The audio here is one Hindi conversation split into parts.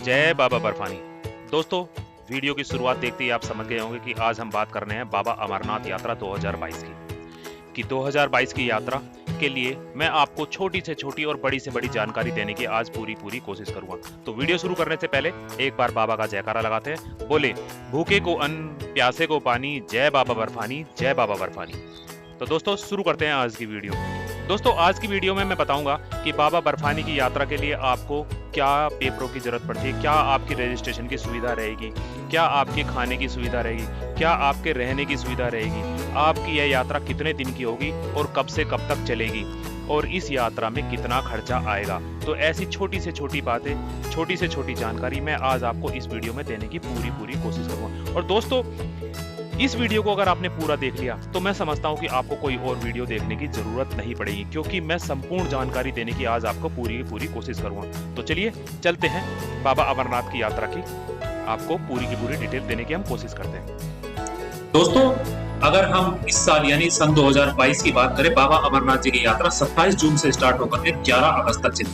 जय बाबा बर्फानी। दोस्तों, वीडियो की शुरुआत देखते ही आप समझ गए होंगे कि आज हम बात कर रहे हैं बाबा अमरनाथ यात्रा 2022 की 2022 की यात्रा के लिए मैं आपको छोटी से छोटी और बड़ी से बड़ी जानकारी देने की आज पूरी कोशिश करूंगा। तो वीडियो शुरू करने से पहले एक बार बाबा का जयकारा लगाते हैं। बोले, भूखे को अन्न, प्यासे को पानी, जय बाबा बर्फानी, जय बाबा बर्फानी। तो दोस्तों शुरू करते हैं आज की वीडियो। दोस्तों, आज की वीडियो में मैं बताऊंगा कि बाबा बर्फानी की यात्रा के लिए आपको क्या पेपरों की जरूरत पड़ती है, क्या आपकी रजिस्ट्रेशन की सुविधा रहेगी, क्या आपके खाने की सुविधा रहेगी, क्या आपके रहने की सुविधा रहेगी, आपकी यह यात्रा कितने दिन की होगी और कब से कब तक चलेगी और इस यात्रा में कितना खर्चा आएगा। तो ऐसी छोटी से छोटी बातें, छोटी से छोटी जानकारी मैं आज आपको इस वीडियो में देने की पूरी कोशिश करूंगा। और दोस्तों, इस वीडियो को अगर आपने पूरा देख लिया तो मैं समझता हूं कि आपको कोई और वीडियो देखने की जरूरत नहीं पड़ेगी, क्योंकि मैं संपूर्ण जानकारी देने की आज आपको पूरी कोशिश करूंगा। तो चलिए चलते हैं बाबा अमरनाथ की यात्रा की, आपको पूरी की पूरी डिटेल देने की हम कोशिश करते हैं। दोस्तों, अगर हम इस साल यानी सन 2022 की बात करें, बाबा अमरनाथ जी की यात्रा 27 जून से स्टार्ट होकर के 11 अगस्त तक चली।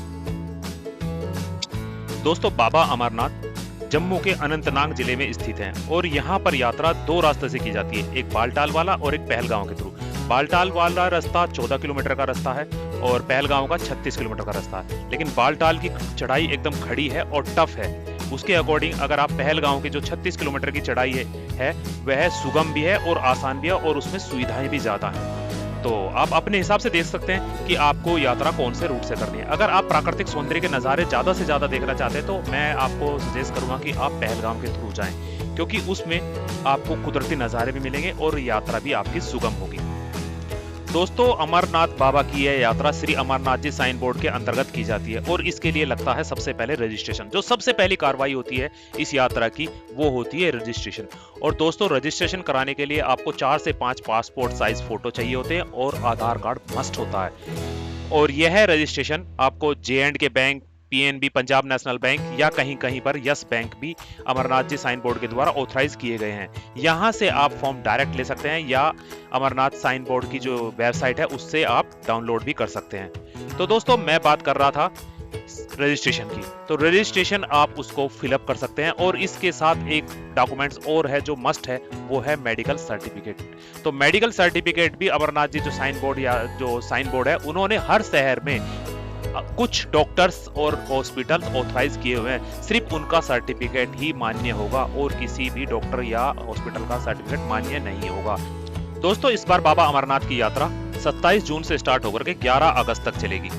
दोस्तों, बाबा अमरनाथ जम्मू के अनंतनाग जिले में स्थित है और यहाँ पर यात्रा दो रास्ते से की जाती है, एक बालटाल वाला और एक पहलगांव के थ्रू। बालटाल वाला रास्ता 14 किलोमीटर का रास्ता है और पहलगांव का 36 किलोमीटर का रास्ता है, लेकिन बालटाल की चढ़ाई एकदम खड़ी है और टफ है। उसके अकॉर्डिंग अगर आप पहलगांव की जो 36 किलोमीटर की चढ़ाई है वह सुगम भी है और आसान भी है और उसमें सुविधाएं भी ज्यादा हैं। तो आप अपने हिसाब से देख सकते हैं कि आपको यात्रा कौन से रूट से करनी है। अगर आप प्राकृतिक सौंदर्य के नज़ारे ज़्यादा से ज़्यादा देखना चाहते हैं तो मैं आपको सजेस्ट करूंगा कि आप पहलगाम के थ्रू जाएं, क्योंकि उसमें आपको कुदरती नज़ारे भी मिलेंगे और यात्रा भी आपकी सुगम होगी। दोस्तों, अमरनाथ बाबा की यह यात्रा श्री अमरनाथ जी साइन बोर्ड के अंतर्गत की जाती है और इसके लिए लगता है सबसे पहले रजिस्ट्रेशन। जो सबसे पहली कार्रवाई होती है इस यात्रा की वो होती है रजिस्ट्रेशन। और दोस्तों, रजिस्ट्रेशन कराने के लिए आपको 4 से 5 पासपोर्ट साइज फोटो चाहिए होते हैं और आधार कार्ड मस्ट होता है। और यह रजिस्ट्रेशन आपको J&K bank, PNB Punjab national bank या कहीं पर यस बैंक भी अमरनाथ जी साइन बोर्ड के द्वारा ऑथराइज किए गए हैं। यहां से आप फॉर्म डायरेक्ट ले सकते हैं या अमरनाथ साइन बोर्ड की जो वेबसाइट है उससे आप डाउनलोड भी कर सकते हैं। तो दोस्तों, मैं बात कर रहा था रजिस्ट्रेशन की। तो रजिस्ट्रेशन आप उसको फिलअप कर सकते हैं और इसके साथ एक डॉक्यूमेंट्स और है जो मस्ट है, वो है मेडिकल सर्टिफिकेट। तो मेडिकल सर्टिफिकेट भी अमरनाथ जी जो साइन बोर्ड या जो साइन बोर्ड है उन्होंने हर शहर में कुछ डॉक्टर्स और हॉस्पिटल ऑथराइज किए हुए हैं, सिर्फ उनका सर्टिफिकेट ही मान्य होगा और किसी भी डॉक्टर या हॉस्पिटल का सर्टिफिकेट मान्य नहीं होगा। दोस्तों, इस बार बाबा अमरनाथ की यात्रा 27 जून से स्टार्ट होकर के 11 अगस्त तक चलेगी।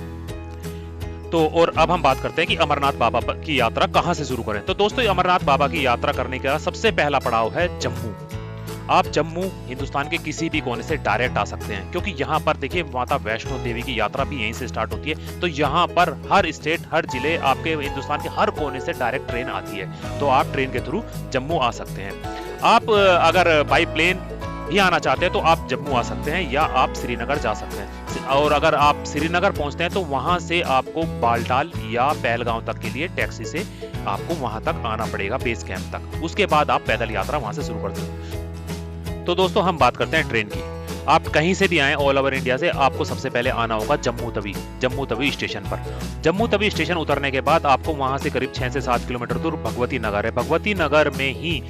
तो और अब हम बात करते हैं कि अमरनाथ बाबा की यात्रा कहां से शुरू करें। तो दोस्तों, अमरनाथ बाबा की यात्रा करने का सबसे पहला पड़ाव है जम्मू। आप जम्मू हिंदुस्तान के किसी भी कोने से डायरेक्ट आ सकते हैं, क्योंकि यहाँ पर देखिए माता वैष्णो देवी की यात्रा भी यहीं से स्टार्ट होती है। तो यहाँ पर हर स्टेट, हर जिले, आपके हिंदुस्तान के हर कोने से डायरेक्ट ट्रेन आती है, तो आप ट्रेन के थ्रू जम्मू आ सकते हैं। आप अगर बाई प्लेन भी आना चाहते हैं तो आप जम्मू आ सकते हैं या आप श्रीनगर जा सकते हैं। और अगर आप श्रीनगर पहुंचते हैं तो वहां से आपको बालटाल या पहलगांव तक के लिए टैक्सी से आपको वहां तक आना पड़ेगा, बेस कैंप तक। उसके बाद आप पैदल यात्रा वहां से शुरू करते हैं। तो दोस्तों, हम बात करते हैं ट्रेन की। आप कहीं से भी आए ऑल ओवर इंडिया से, आपको सबसे पहले आना होगा जम्मू तवी स्टेशन पर। जम्मू तवी स्टेशन उतरने के बाद आपको वहां से करीब 6 से 7 किलोमीटर दूर भगवती नगर है। भगवती नगर में ही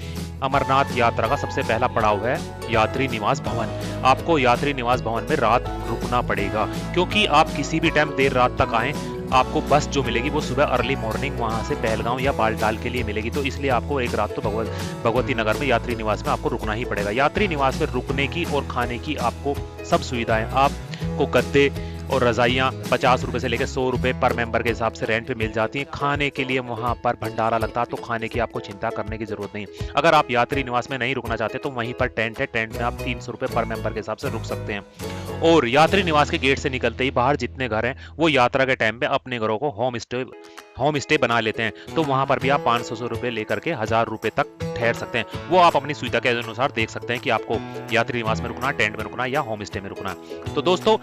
अमरनाथ यात्रा का सबसे पहला पड़ाव है यात्री निवास भवन। आपको यात्री निवास भवन में रात रुकना पड़ेगा, क्योंकि आप किसी भी टाइम देर रात तक आए, आपको बस जो मिलेगी वो सुबह अर्ली मॉर्निंग वहां से पहलगांव या बालटाल के लिए मिलेगी। तो इसलिए आपको एक रात तो भगवती नगर में यात्री निवास में आपको रुकना ही पड़ेगा। यात्री निवास में रुकने की और खाने की आपको सब सुविधाएं, आपको गद्दे और रजाइयाँ 50 रुपए से लेकर 100 रुपए पर मेंबर के हिसाब से रेंट पे मिल जाती हैं। खाने के लिए वहां पर भंडारा लगता है, तो खाने की आपको चिंता करने की जरूरत नहीं। अगर आप यात्री निवास में नहीं रुकना चाहते तो वहीं पर टेंट है, टेंट में आप 300 रुपए पर मेंबर के हिसाब से रुक सकते हैं। और यात्री निवास के गेट से निकलते ही बाहर जितने घर हैं वो यात्रा के टाइम पे अपने घरों को होम स्टे बना लेते हैं, तो वहां पर भी आप 500 रुपए लेकर के 1000 रुपए तक ठहर सकते हैं। वो आप अपनी सुविधा के अनुसार देख सकते हैं कि आपको यात्री निवास में रुकना, टेंट में रुकना या होम स्टे में रुकना। तो दोस्तों,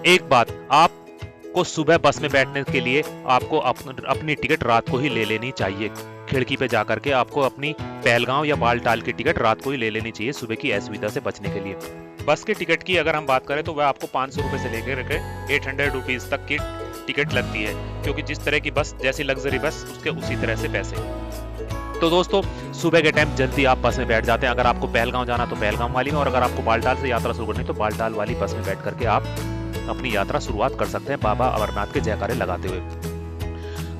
एक बात, आपको सुबह बस में बैठने के लिए आपको अपनी टिकट रात को ही ले लेनी चाहिए। खिड़की पे जाकर के आपको अपनी पहलगांव या बालटाल की टिकट रात को ही ले लेनी चाहिए, सुबह की असुविधा से बचने के लिए। बस के टिकट की अगर हम बात करें तो वह आपको 500 रुपए से लेकर 800 रुपीज तक की टिकट लगती है, क्योंकि जिस तरह की बस, जैसी लग्जरी बस, उसके उसी तरह से पैसे। तो दोस्तों सुबह के टाइम जल्दी आप बस में बैठ जाते हैं। अगर आपको पहलगांव जाना तो पहलगांव वाली में, और अगर आपको बालटाल से यात्रा शुरू करनी तो बालटाल वाली बस में बैठ करके आप अपनी यात्रा शुरुआत कर सकते हैं बाबा अमरनाथ के जयकारे लगाते हुए।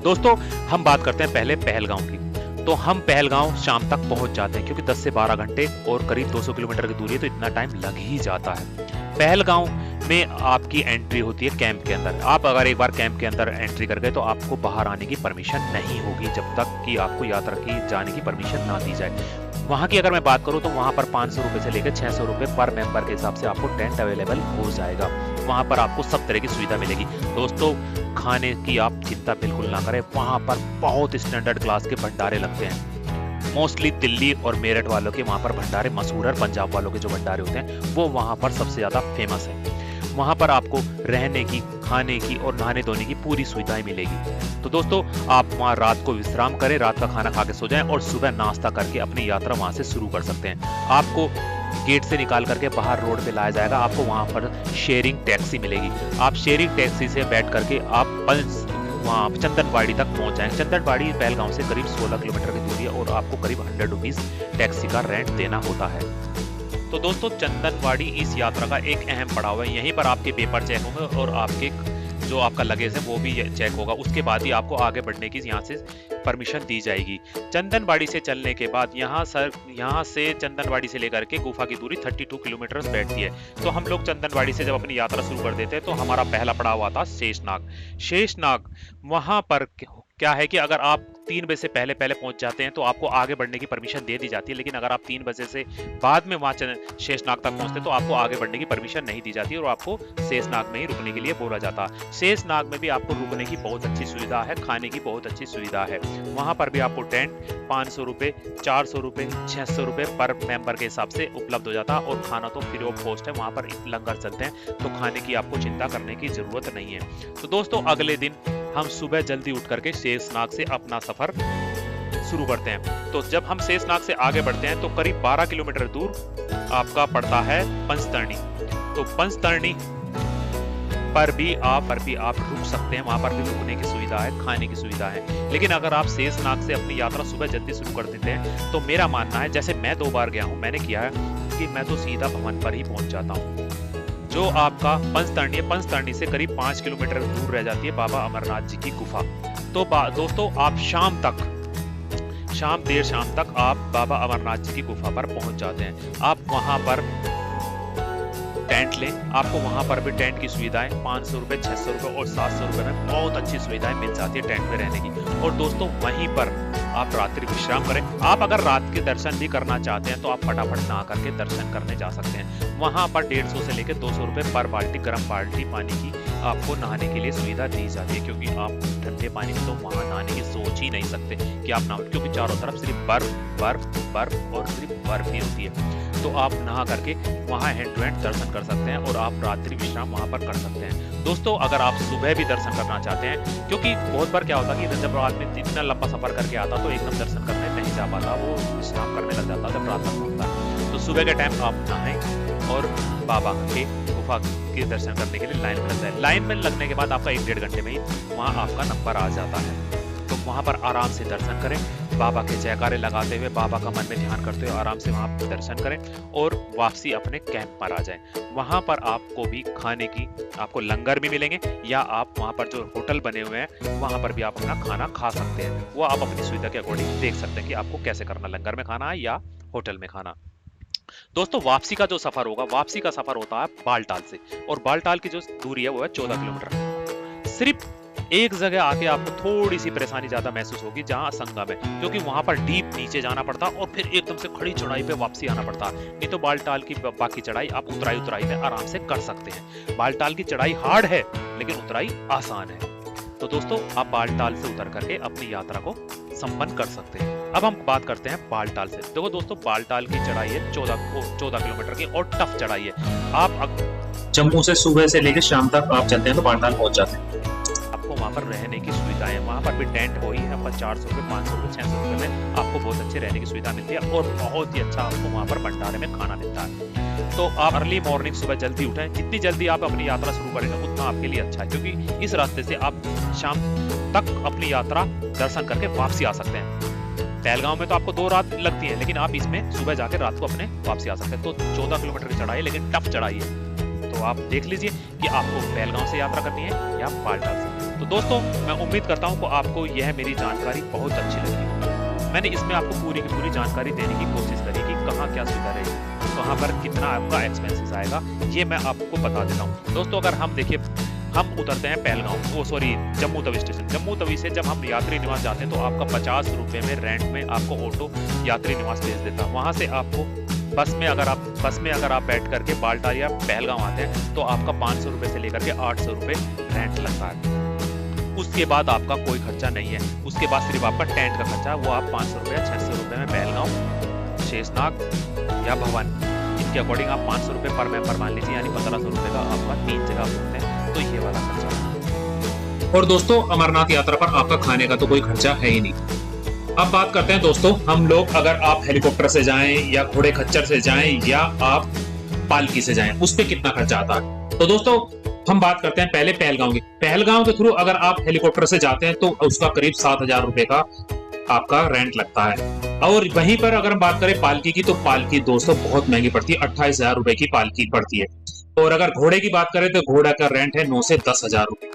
दोस्तों हम बात करते हैं पहले पहलगांव की। तो हम पहलगांव शाम तक पहुंच जाते हैं, क्योंकि 10 से 12 घंटे और करीब 200 किलोमीटर की दूरी है, तो इतना टाइम लग ही जाता है। पहलगांव में आपकी एंट्री होती है कैंप के अंदर। आप अगर एक बार कैंप के अंदर एंट्री कर गए तो आपको बाहर आने की परमिशन नहीं होगी, जब तक कि आपको यात्रा की जाने की परमिशन ना दी जाए। वहाँ की अगर मैं बात करूँ तो वहाँ पर 500 रुपये से लेकर 600 रुपये पर मेंबर के हिसाब से आपको टेंट अवेलेबल हो जाएगा। वहाँ पर आपको सब तरह की सुविधा मिलेगी। दोस्तों खाने की आप चिंता बिल्कुल ना करें, वहाँ पर बहुत स्टैंडर्ड क्लास के भंडारे लगते हैं। मोस्टली दिल्ली और मेरठ वालों के वहाँ पर भंडारे मशहूर है, पंजाब वालों के जो भंडारे होते हैं वो वहाँ पर सबसे ज़्यादा फेमस है। वहाँ पर आपको रहने की, खाने की और नहाने धोने की पूरी सुविधाएं मिलेगी। तो दोस्तों आप वहाँ रात को विश्राम करें, रात का खाना खा के सो जाएं और सुबह नाश्ता करके अपनी यात्रा वहाँ से शुरू कर सकते हैं। आपको गेट से निकाल करके बाहर रोड पे लाया जाएगा। आपको वहाँ पर शेयरिंग टैक्सी मिलेगी। आप शेयरिंग टैक्सी से बैठ करके आप वहाँ चंदनवाड़ी तक पहुँच जाएंगे। चंदनवाड़ी पहलगांव से करीब 16 किलोमीटर की दूरी है और आपको करीब 100 रुपीज़ टैक्सी का रेंट देना होता है। तो दोस्तों चंदनवाड़ी इस यात्रा का एक अहम पड़ाव है। यहीं पर आपके पेपर चेक होंगे और आपके जो आपका लगेज है वो भी चेक होगा। उसके बाद ही आपको आगे बढ़ने की यहाँ से परमिशन दी जाएगी। चंदनवाड़ी से चलने के बाद यहाँ से चंदनवाड़ी से लेकर के गुफा की दूरी 32 किलोमीटर बैठती है। तो हम लोग चंदनवाड़ी से जब अपनी यात्रा शुरू कर देते हैं तो हमारा पहला पड़ाव आता शेषनाग। शेषनाग वहां पर क्या है कि अगर आप 3 बजे से पहले पहुंच जाते हैं तो आपको आगे बढ़ने की परमिशन दे दी जाती है, लेकिन अगर आप 3 बजे से बाद में वहां शेषनाग तक पहुंचते हैं तो आपको आगे बढ़ने की परमिशन नहीं दी जाती और आपको शेषनाग में ही रुकने के लिए बोला जाता है। शेषनाग में भी आपको रुकने की बहुत अच्छी सुविधा है, खाने की बहुत अच्छी सुविधा है। वहां पर भी आपको टेंट 500 रुपये, 400 रुपये, 600 रुपये पर मेंबर के हिसाब से उपलब्ध हो जाता है और खाना तो फ्री ऑफ कॉस्ट है। वहां पर लंगर चलते हैं तो खाने की आपको चिंता करने की जरूरत नहीं है। तो दोस्तों अगले दिन हम सुबह जल्दी उठ करके शेषनाग से अपना सफर शुरू करते हैं। तो जब हम शेषनाग से आगे बढ़ते हैं तो करीब 12 किलोमीटर दूर आपका पड़ता है पंचतरणी। तो पंचतरणी पर भी आप रुक सकते हैं। वहां पर भी रुकने की सुविधा है, खाने की सुविधा है। लेकिन अगर आप शेषनाग से अपनी यात्रा सुबह जल्दी शुरू कर देते हैं तो मेरा मानना है, जैसे मैं 2 बार गया हूं, मैंने किया है कि मैं तो सीधा भवन पर ही पहुंच जाता हूं। जो आपका पंचतरणी है, पंचतरणी से करीब 5 किलोमीटर दूर रह जाती है बाबा अमरनाथ जी की गुफा। तो दोस्तों आप देर शाम तक आप बाबा अमरनाथ जी की गुफा पर पहुंच जाते हैं। आप वहां पर टेंट लें, आपको वहां पर भी टेंट की सुविधाएं 500 रुपये, 600 रुपये और 700 रुपये में बहुत अच्छी सुविधाएं मिल जाती है टेंट में रहने की। और दोस्तों वहीं पर आप रात्रि विश्राम करें। आप अगर रात के दर्शन भी करना चाहते हैं तो आप फटाफट नहा करके दर्शन करने जा सकते हैं। वहां पर 150 से लेकर 200 रुपये पर बाल्टी गर्म बाल्टी पानी की आपको नहाने के लिए सुविधा दी जाती है, क्योंकि आप ठंडे पानी में तो वहां नहाने की सोच ही नहीं सकते कि आप नहा, क्योंकि चारों तरफ सिर्फ बर्फ बर्फ बर्फ और सिर्फ बर्फ ही होती है। तो आप नहा करके वहां हैंड टू हैंड दर्शन कर सकते हैं और आप रात्रि विश्राम वहां पर कर सकते हैं। दोस्तों अगर आप सुबह भी दर्शन करना चाहते हैं, क्योंकि बहुत बार क्या होता है कि जब आदमी इतना लंबा सफर करके आता तो एकदम दर्शन करने नहीं जा पाता, वो विश्राम करने लग जाता जब रात तक पहुंचता है। तो सुबह के टाइम आप नहाएं और बाबा के गुफा के दर्शन करने के लिए लाइन में लग जाए। लाइन में लगने के बाद आपका 1-1.5 घंटे में ही वहाँ आपका नंबर आ जाता है। तो वहाँ पर आराम से दर्शन करें, बाबा के जयकारे लगाते हुए, बाबा का मन में ध्यान करते हुए आराम से वहाँ पर दर्शन करें और वापसी अपने कैंप पर आ जाएं। वहाँ पर आपको भी खाने की, आपको लंगर भी मिलेंगे या आप वहाँ पर जो होटल बने हुए हैं वहाँ पर भी आप अपना खाना खा सकते हैं। वो आप अपनी सुविधा के अकॉर्डिंग देख सकते हैं कि आपको कैसे करना, लंगर में खाना है या होटल में खाना। दोस्तों वापसी का जो सफर होगा, वापसी का सफर होता है बालटाल से, और बालटाल की जो दूरी है वो है 14 किलोमीटर। सिर्फ एक जगह आके आपको थोड़ी सी परेशानी ज्यादा महसूस होगी, जहां संगम है, क्योंकि वहां पर डीप नीचे जाना पड़ता और फिर एकदम से खड़ी चढ़ाई पे वापसी आना पड़ता। नहीं तो बालटाल की बाकी चढ़ाई आप उतराई में आराम से कर सकते हैं। बालटाल की चढ़ाई हार्ड है लेकिन उतराई आसान है। तो दोस्तों आप बालटाल से उतर करके अपनी यात्रा को संपन्न कर सकते हैं। अब हम बात करते हैं बालटाल से। देखो दोस्तों बालटाल की चढ़ाई है 14 किलोमीटर की और टफ चढ़ाई है। आप जम्मू से सुबह से लेकर शाम तक आप चलते हैं तो बालटाल पहुंच जाते हैं। आपको वहां पर रहने की सुविधा है। वहाँ पर भी टेंट वही है, आपका 400 रुपये, 500 रुपये, 600 रुपये में आपको बहुत अच्छी रहने की सुविधा मिलती है और बहुत ही अच्छा आपको वहाँ पर भंडारे में खाना मिलता है। तो आप अर्ली मॉर्निंग सुबह जल्दी उठें, जितनी जल्दी आप अपनी यात्रा शुरू करेंगे उतना आपके लिए अच्छा है, क्योंकि इस रास्ते से आप शाम तक अपनी यात्रा दर्शन करके वापसी आ सकते हैं। पहलगांव में तो आपको 2 रात लगती है, लेकिन आप इसमें सुबह जाकर रात को अपने वापसी आ सकते हैं। तो 14 किलोमीटर की चढ़ाई है, लेकिन टफ चढ़ाई है। तो आप देख लीजिए कि आपको पहलगांव से यात्रा करनी है या बालटाल से। तो दोस्तों, मैं उम्मीद करता हूं कि आपको यह मेरी जानकारी बहुत अच्छी लगी होगी। मैंने इसमें आपको पूरी की पूरी जानकारी देने की कोशिश करी कि कहाँ क्या सुविधा रहेगी, कहाँ पर कितना आपका एक्सपेंसेस आएगा, ये मैं आपको बता देता हूँ। दोस्तों, अगर हम देखिए, हम उतरते हैं पहलगांव, जम्मू तवी स्टेशन। जम्मू तवी से जब हम यात्री निवास जाते हैं तो आपका 50 रुपये में रेंट में आपको ऑटो यात्री निवास भेज देता है। वहाँ से आपको बस में अगर आप बैठ करके बालटाल या पहलगांव आते हैं तो आपका 500 रुपये से लेकर के 800 रुपये रेंट लगता है। उसके बाद आपका कोई खर्चा नहीं है। उसके बाद सिर्फ आपका टेंट का खर्चा है, वो आप 500 रुपये या 600 रुपये में पहलगांव, शेषनाग या भवानी, इनके अकॉर्डिंग आप 500 रुपये पर मेंबर मान लीजिए, यानी 1500 रुपये का आपका 3 जगह घूमते हैं, तो ये वाला खर्चा है। और दोस्तों, अमरनाथ यात्रा पर आपका खाने का तो कोई खर्चा है ही नहीं। अब बात करते हैं दोस्तों, हम लोग अगर आप हेलीकॉप्टर से जाएं या घोड़े खच्चर से जाएं या आप पालकी से जाएं, उस पे कितना खर्चा आता है। तो दोस्तों, हम बात करते हैं पहले पहलगांव की। पहलगांव के थ्रू अगर आप हेलीकॉप्टर से जाते हैं तो उसका करीब 7000 रुपए का आपका रेंट लगता है। और वहीं पर अगर हम बात करें पालकी की, तो पालकी दोस्तों बहुत महंगी पड़ती है, 28,000 रुपए की पालकी पड़ती है। और अगर घोड़े की बात करें तो घोड़ा का रेंट है 9 से 10,000 रुपए।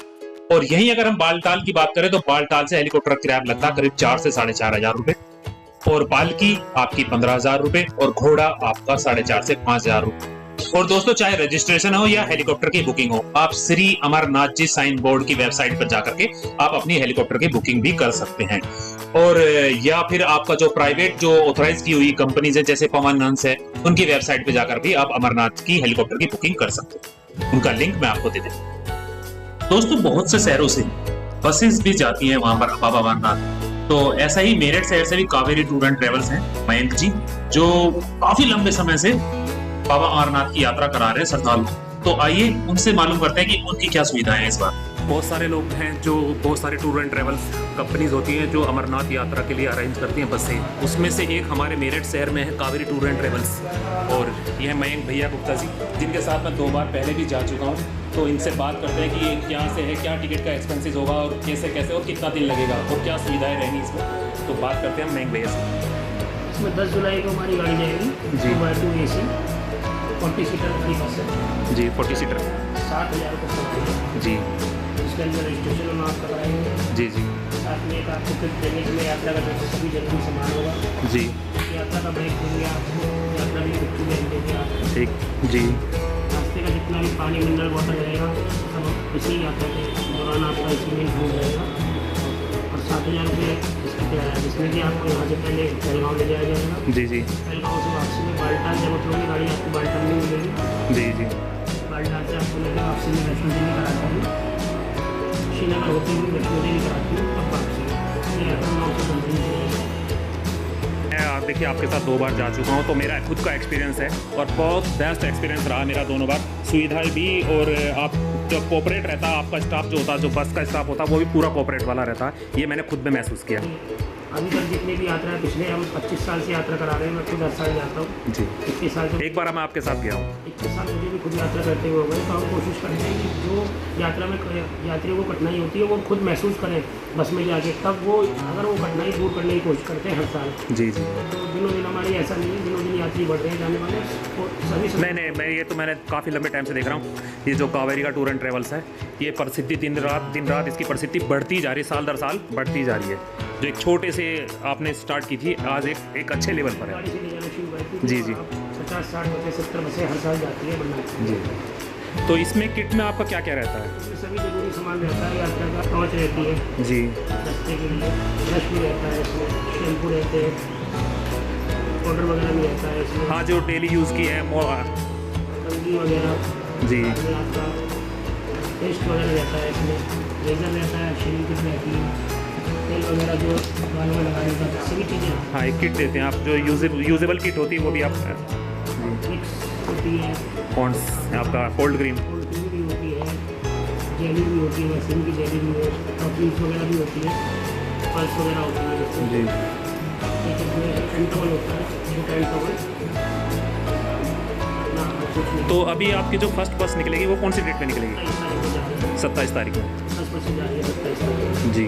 और यहीं अगर हम बालटाल की बात करें तो बालटाल से हेलीकॉप्टर किराया लगता है करीब 4 से 4,500 रुपए। और पालकी आपकी 15,000 रुपए और घोड़ा आपका 4,500 से 5,000 रुपए। और दोस्तों, चाहे रजिस्ट्रेशन हो या हेलीकॉप्टर की बुकिंग हो, आप श्री अमरनाथ जी साइन बोर्ड की वेबसाइट पर जाकर के आप अपनी हेलीकॉप्टर की बुकिंग भी कर सकते हैं। और या फिर आपका जो प्राइवेट जो ऑथराइज की हुई कंपनीज है जैसे पवन हंस है, उनकी वेबसाइट पे जाकर भी आप अमरनाथ की हेलीकॉप्टर की बुकिंग कर सकते हैं। उनका लिंक मैं आपको दे देता हूँ। दोस्तों, बहुत से शहरों से बसेस भी जाती हैं वहां पर बाबा अमरनाथ। तो ऐसा ही मेरठ शहर से भी कावेरी टूर एंड ट्रेवल्स हैं मयंक जी, जो काफी लंबे समय से बाबा अमरनाथ की यात्रा करा रहे हैं श्रद्धालु। तो आइए उनसे मालूम करते हैं कि उनकी क्या सुविधाएं हैं इस बार। बहुत सारे लोग हैं जो बहुत सारे टूर एंड ट्रेवल्स कंपनीज होती हैं जो अमरनाथ यात्रा के लिए अरेंज करती हैं बसें। उसमें से एक हमारे मेरठ शहर में है कावेरी टूर एंड ट्रेवल्स, और ये है मयंक भैया गुप्ता जी, जिनके साथ मैं 2 बार पहले भी जा चुका हूँ। तो इनसे बात करते हैं कि ये क्या से है, क्या टिकट का एक्सपेंसेस होगा और कैसे कैसे और कितना दिन लगेगा और क्या सुविधाएँ रहेंगी इसमें। तो बात करते हैं मयंक भैया से। इसमें 10 जुलाई को हमारी गाड़ी जाएगी जी। 2x2 AC 40 सीटर की बस है जी, 40 सीटर 60,000 रुपये सवारी है जी। इसके अंदर रजिस्ट्रेशन हम आप कराएंगे जी जी साथ में एक आपको किट देंगे जिसमें यात्रा का जो सभी जरूरी सामान होगा जी। यात्रा का बैग देंगे आपको, यात्रा की कुछ बैग देंगे आपको, ठीक जी। रास्ते का जितना भी पानी मिनरल वाटर रहेगा सब इसी यात्रा के दौरान आपका इसी में इंक्लूड रहेगा। और 7,000 रुपये इसका किराया, जिसमें कि आपको यहाँ से पहले पहलगांव ले जाया जाएगा। जी जी पहलगांव से वापसी में बालटाल जब उतरोगे गाड़ी आपको बालटाल में मिलेगी। जी जी। बालटाल से आपको लेकर वापसी में वैष्णो देवी कराती हूँ, श्रीनगर होते हुए वैष्णो देवी कराती हूँ, तब वापसी ये यात्रा 9 से 15 दिन चलेगी। मैं देखिए आपके साथ 2 बार जा चुका हूँ, तो मेरा खुद का एक्सपीरियंस है और बहुत बेस्ट एक्सपीरियंस रहा मेरा दोनों बार। सुविधाएं भी, और आप जो कोऑपरेट रहता है आपका स्टाफ जो होता है, जो बस का स्टाफ होता है, वो भी पूरा कोऑपरेट वाला रहता है। ये मैंने खुद में महसूस किया। अभी तक जितनी भी यात्रा है, पिछले हम 25 साल से यात्रा करा रहे हैं, मैं खुद हर साल जाता हूँ जी। 21 साल से। एक बार मैं आपके साथ गया हूँ। 21 साल मुझे भी खुद यात्रा करते हुए हो गए। तो हम कोशिश करते हैं कि जो यात्रा में यात्रियों को कठिनाई होती है वो खुद महसूस करें बस में जाके, तब वो अगर वो कठिनाई दूर करने की कोशिश करते हैं हर साल। जी जी। तो दिनों दिन हमारी ऐसा नहीं है, दिनों दिन यात्री बढ़ रहे हैं जाने वाले सभी। नहीं, मैं ये तो मैंने काफ़ी लंबे टाइम से देख रहा हूँ। ये जो कावेरी का टूर एंड ट्रेवल्स है, ये प्रसिद्धि दिन रात इसकी प्रसिद्धि बढ़ती जा रही है, साल दर साल बढ़ती जा रही है। जो एक छोटे से आपने स्टार्ट की थी, आज एक अच्छे लेवल पर है। गाड़ी से ले जाना शुरू करती जी जी। 50, 60 बसें, 70 बसें हर साल जाती है बनना जी। तो इसमें किट में आपका क्या क्या रहता है? इसमें सभी जरूरी सामान रहता है। यात्रा का टॉर्च रहती है जी। रास्ते के लिए, ब्रश भी रहता है इसमें, शैम्पू रहते हैं, पाउडर वगैरह भी रहता है इसमें। हाँ, जो डेली यूज़ की है कंघी वगैरह जी। आपका पेस्ट वगैरह रहता है इसमें, रेजर रहता है, शेविंग किट रहती है, तेल वगैरह जो बालों में लगाने का सभी चीज़ें। हाँ, एक किट देते हैं आप, जो यूजेबल किट होती है वो भी आप मिक्स होती है, पॉन्ड्स आपका कोल्ड क्रीम कोल्ड ड्रिंक भी होती है, जेली भी होती है, वैक्सीन की जेली भी है, टॉपिंग्स वगैरह भी होती है, पल्स वगैरह होती है जैसे जी। एक इसमें टेंटोल होता है, वो टेंटोल अपना कुछ नहीं। तो अभी आपकी जो फर्स्ट बस निकलेगी वो कौन सी डेट पे निकलेगी? 27 तारीख को जा रही 27 तारीख है, को। 10% जा रही है 27 तारीख को। जी।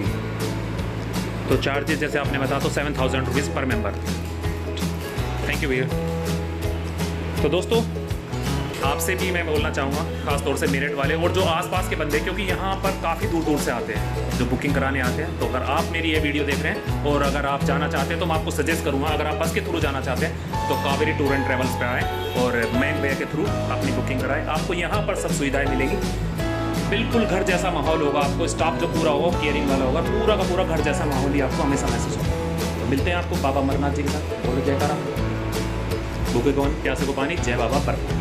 तो चार्जेस जैसे आपने बताया तो 7000 रुपीज़ पर मेंबर। थैंक यू भैया। तो दोस्तों आपसे भी मैं बोलना चाहूँगा, खास तौर से मेरठ वाले और जो आसपास के बंदे, क्योंकि यहाँ पर काफ़ी दूर दूर से आते हैं जो बुकिंग कराने आते हैं। तो अगर आप मेरी ये वीडियो देख रहे हैं और अगर आप जाना चाहते हैं तो मैं आपको सजेस्ट करूँगा, अगर आप बस के थ्रू जाना चाहते हैं तो कावेरी टूर एंड ट्रेवल्स पे आएँ और मयंक भैया के थ्रू अपनी बुकिंग कराएँ। आपको यहाँ पर सब सुविधाएँ मिलेंगी, बिल्कुल घर जैसा माहौल होगा। आपको स्टाफ जो पूरा होगा, केयरिंग वाला होगा, पूरा का पूरा घर जैसा माहौल ही आपको हमेशा महसूस होगा। तो मिलते हैं आपको बाबा अमरनाथ जी के साथ। बोलो जयकारा। भूखे कौन प्यासे को पानी, जय बाबा पर।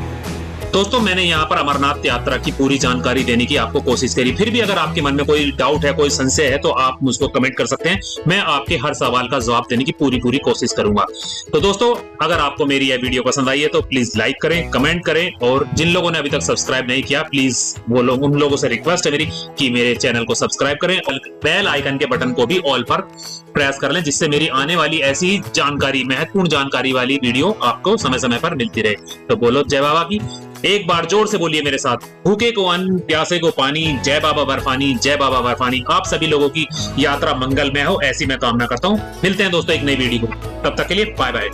दोस्तों मैंने यहाँ पर अमरनाथ यात्रा की पूरी जानकारी देने की आपको कोशिश करी। फिर भी अगर आपके मन में कोई डाउट है, कोई संशय है, तो आप मुझको कमेंट कर सकते हैं। मैं आपके हर सवाल का जवाब देने की पूरी कोशिश करूंगा। तो दोस्तों अगर आपको मेरी यह वीडियो पसंद आई है तो प्लीज लाइक करें, कमेंट करें, और जिन लोगों ने अभी तक सब्सक्राइब नहीं किया प्लीज वो लोग, उन लोगों से रिक्वेस्ट है मेरी कि मेरे चैनल को सब्सक्राइब करें और बेल आइकन के बटन को भी ऑल पर प्रेस कर लें, जिससे मेरी आने वाली ऐसी जानकारी, महत्वपूर्ण जानकारी वाली वीडियो आपको समय समय पर मिलती रहे। तो बोलो जय बाबा की। एक बार जोर से बोलिए मेरे साथ, भूखे को अन्न, प्यासे को पानी, जय बाबा बर्फानी, जय बाबा बर्फानी। आप सभी लोगों की यात्रा मंगलमय हो, ऐसी मैं कामना करता हूँ। मिलते हैं दोस्तों एक नई वीडियो को, तब तक के लिए बाय बाय।